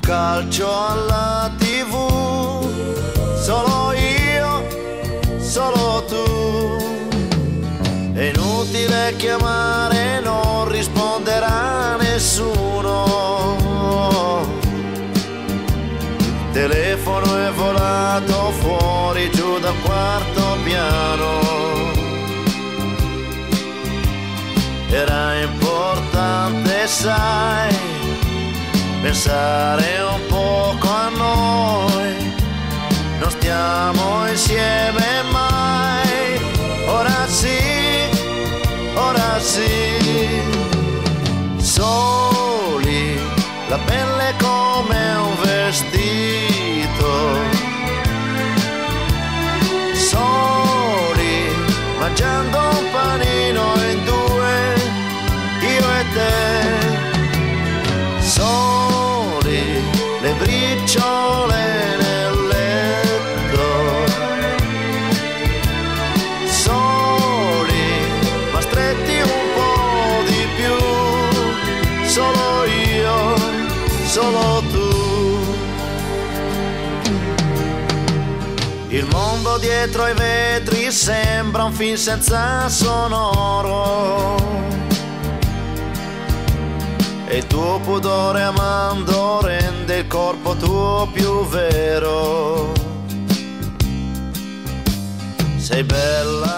calcio alla TV, solo io, solo tu. È inutile chiamare, non risponderà nessuno. Il telefono è volato fuori giù dal quarto piano. Era importante, sai, pensare un poco a noi. Non stiamo insieme mai. Ora sì, ora sì. Soli, la pelle come un vestito. Soli, mangiando un panino in due, io e te. Soli, le briciole nel letto. Soli, ma stretti un po' di più. Solo io, solo tu. Il mondo dietro ai vetri sembra un film senza sonoro. E il tuo pudore amando rende il corpo tuo più vero. Sei bella